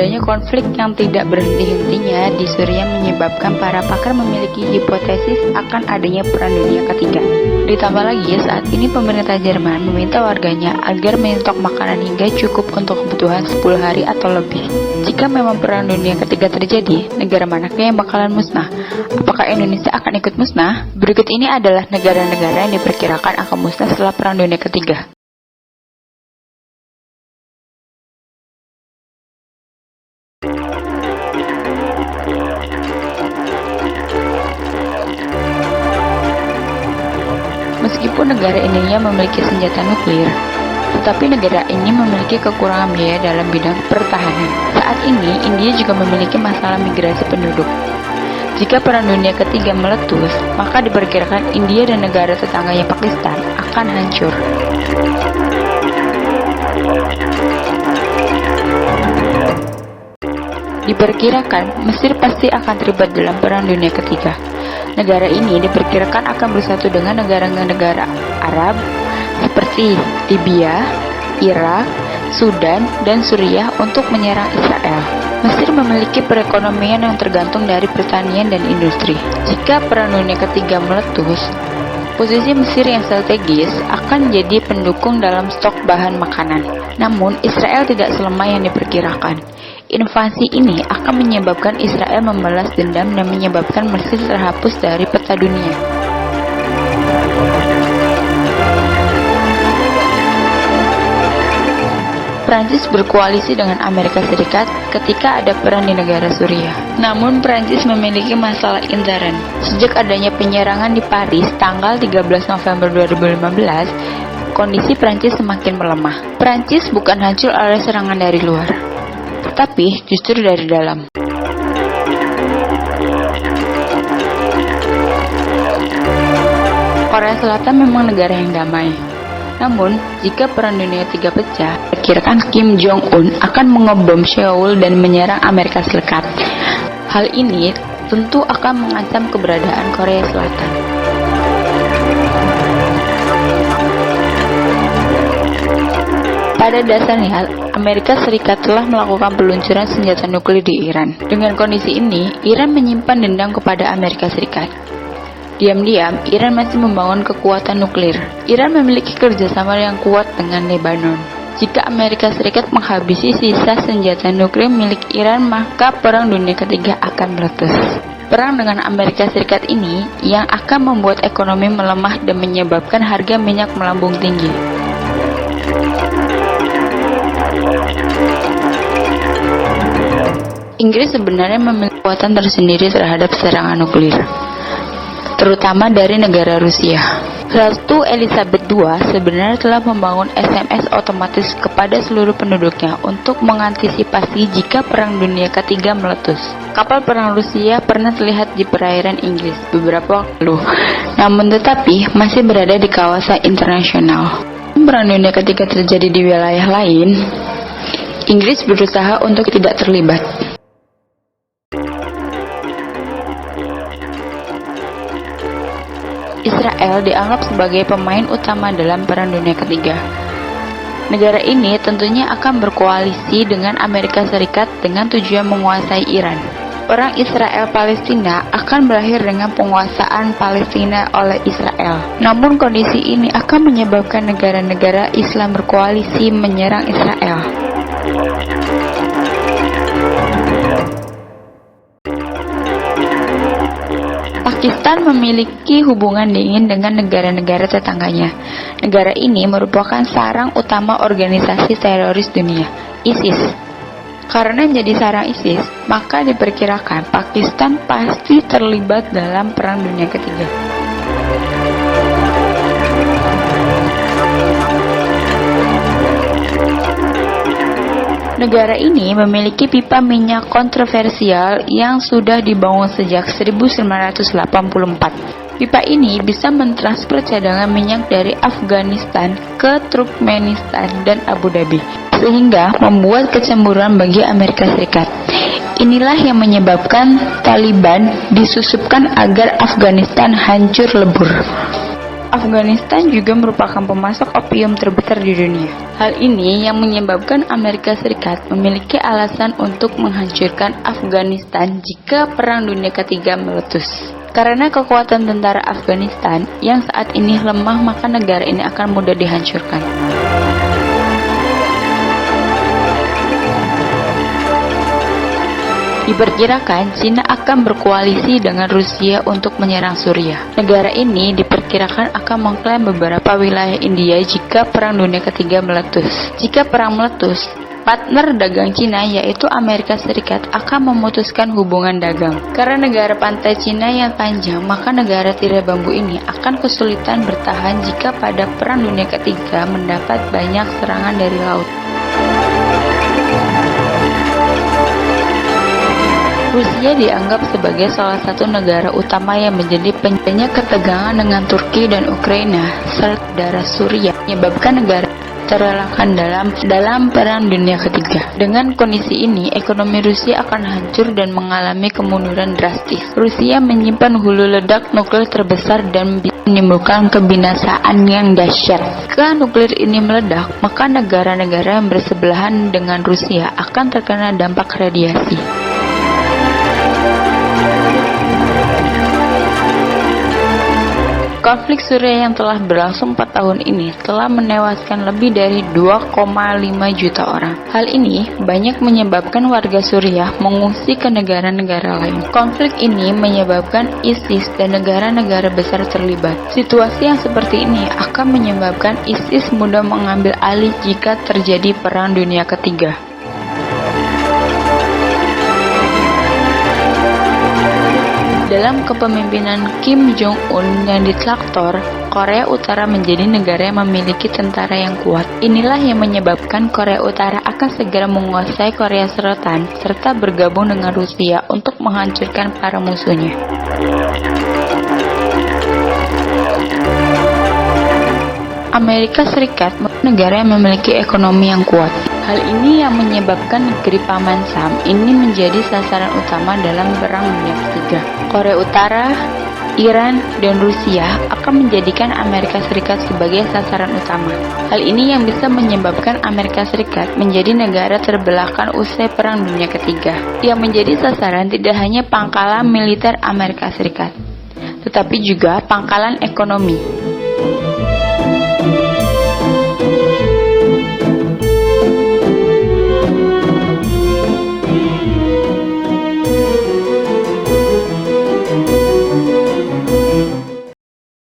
adanya konflik yang tidak berhenti-hentinya di Suriah menyebabkan para pakar memiliki hipotesis akan adanya Perang Dunia Ketiga. Ditambah lagi, saat ini pemerintah Jerman meminta warganya agar menyetok makanan hingga cukup untuk kebutuhan 10 hari atau lebih. Jika memang Perang Dunia Ketiga terjadi, negara manakah yang bakalan musnah? Apakah Indonesia akan ikut musnah? Berikut ini adalah negara-negara yang diperkirakan akan musnah setelah Perang Dunia Ketiga. Meskipun negara India memiliki senjata nuklir, tetapi negara ini memiliki kekurangan biaya dalam bidang pertahanan. Saat ini, India juga memiliki masalah migrasi penduduk. Jika Perang Dunia Ketiga meletus, maka diperkirakan India dan negara tetangganya Pakistan akan hancur. Diperkirakan Mesir pasti akan terlibat dalam Perang Dunia Ketiga. Negara ini diperkirakan akan bersatu dengan negara-negara Arab seperti Libya, Irak, Sudan, dan Suriah untuk menyerang Israel. Mesir memiliki perekonomian yang tergantung dari pertanian dan industri. Jika Perang Dunia Ketiga meletus, posisi Mesir yang strategis akan jadi pendukung dalam stok bahan makanan. Namun, Israel tidak selemah yang diperkirakan. Invasi ini akan menyebabkan Israel membalas dendam dan menyebabkan Mesir terhapus dari peta dunia. Prancis berkoalisi dengan Amerika Serikat ketika ada perang di negara Suriah. Namun Prancis memiliki masalah intern. Sejak adanya penyerangan di Paris tanggal 13 November 2015, kondisi Prancis semakin melemah. Prancis bukan hancur oleh serangan dari luar, tetapi justru dari dalam. Korea Selatan memang negara yang damai. Namun, jika Perang Dunia III pecah, perkirakan Kim Jong-un akan mengebom Seoul dan menyerang Amerika Serikat. Hal ini tentu akan mengancam keberadaan Korea Selatan. Pada dasarnya, Amerika Serikat telah melakukan peluncuran senjata nuklir di Iran. Dengan kondisi ini, Iran menyimpan dendam kepada Amerika Serikat. Diam-diam, Iran masih membangun kekuatan nuklir. Iran memiliki kerjasama yang kuat dengan Lebanon. Jika Amerika Serikat menghabisi sisa senjata nuklir milik Iran, maka Perang Dunia Ketiga akan meletus. Perang dengan Amerika Serikat ini yang akan membuat ekonomi melemah dan menyebabkan harga minyak melambung tinggi. Inggris sebenarnya memiliki kekuatan tersendiri terhadap serangan nuklir, terutama dari negara Rusia. Ratu Elizabeth II sebenarnya telah membangun SMS otomatis kepada seluruh penduduknya untuk mengantisipasi jika Perang Dunia Ketiga meletus. Kapal perang Rusia pernah terlihat di perairan Inggris beberapa waktu lalu, namun tetapi masih berada di kawasan internasional. Perang Dunia Ketiga terjadi di wilayah lain, Inggris berusaha untuk tidak terlibat. Israel dianggap sebagai pemain utama dalam Perang Dunia Ketiga. Negara ini tentunya akan berkoalisi dengan Amerika Serikat dengan tujuan menguasai Iran. Perang Israel-Palestina akan berakhir dengan penguasaan Palestina oleh Israel. Namun kondisi ini akan menyebabkan negara-negara Islam berkoalisi menyerang Israel. Pakistan memiliki hubungan dingin dengan negara-negara tetangganya. Negara ini merupakan sarang utama organisasi teroris dunia, ISIS. Karena menjadi sarang ISIS, maka diperkirakan Pakistan pasti terlibat dalam Perang Dunia Ketiga. Negara ini memiliki pipa minyak kontroversial yang sudah dibangun sejak 1984. Pipa ini bisa mentransfer cadangan minyak dari Afghanistan ke Turkmenistan dan Abu Dhabi, sehingga membuat kecemburuan bagi Amerika Serikat. Inilah yang menyebabkan Taliban disusupkan agar Afghanistan hancur lebur. Afghanistan juga merupakan pemasok opium terbesar di dunia. Hal ini yang menyebabkan Amerika Serikat memiliki alasan untuk menghancurkan Afghanistan jika Perang Dunia Ketiga meletus. Karena kekuatan tentara Afghanistan yang saat ini lemah, maka negara ini akan mudah dihancurkan. Diperkirakan Cina akan berkoalisi dengan Rusia untuk menyerang Suriah. Negara ini diperkirakan akan mengklaim beberapa wilayah India jika Perang Dunia Ketiga meletus. Jika perang meletus, partner dagang Cina yaitu Amerika Serikat akan memutuskan hubungan dagang. Karena negara pantai Cina yang panjang, maka negara tirai bambu ini akan kesulitan bertahan jika pada Perang Dunia Ketiga mendapat banyak serangan dari laut. Rusia dianggap sebagai salah satu negara utama yang menjadi penyebab ketegangan dengan Turki dan Ukraina serta Suriah, menyebabkan negara terelakkan dalam Perang Dunia Ketiga. Dengan kondisi ini, ekonomi Rusia akan hancur dan mengalami kemunduran drastis. Rusia menyimpan hulu ledak nuklir terbesar dan bisa menimbulkan kebinasaan yang dahsyat. Jika nuklir ini meledak, maka negara-negara yang bersebelahan dengan Rusia akan terkena dampak radiasi. Konflik Suriah yang telah berlangsung 4 tahun ini telah menewaskan lebih dari 2,5 juta orang. Hal ini banyak menyebabkan warga Suriah mengungsi ke negara-negara lain. Konflik ini menyebabkan ISIS dan negara-negara besar terlibat. Situasi yang seperti ini akan menyebabkan ISIS mudah mengambil alih jika terjadi Perang Dunia Ketiga. Dalam kepemimpinan Kim Jong-un yang ditlaktor, Korea Utara menjadi negara yang memiliki tentara yang kuat. Inilah yang menyebabkan Korea Utara akan segera menguasai Korea Selatan serta bergabung dengan Rusia untuk menghancurkan para musuhnya. Amerika Serikat negara yang memiliki ekonomi yang kuat. Hal ini yang menyebabkan negeri Paman Sam ini menjadi sasaran utama dalam Perang Dunia Ketiga. Korea Utara, Iran, dan Rusia akan menjadikan Amerika Serikat sebagai sasaran utama. Hal ini yang bisa menyebabkan Amerika Serikat menjadi negara terbelahkan usai Perang Dunia Ketiga. Yang menjadi sasaran tidak hanya pangkalan militer Amerika Serikat, tetapi juga pangkalan ekonomi.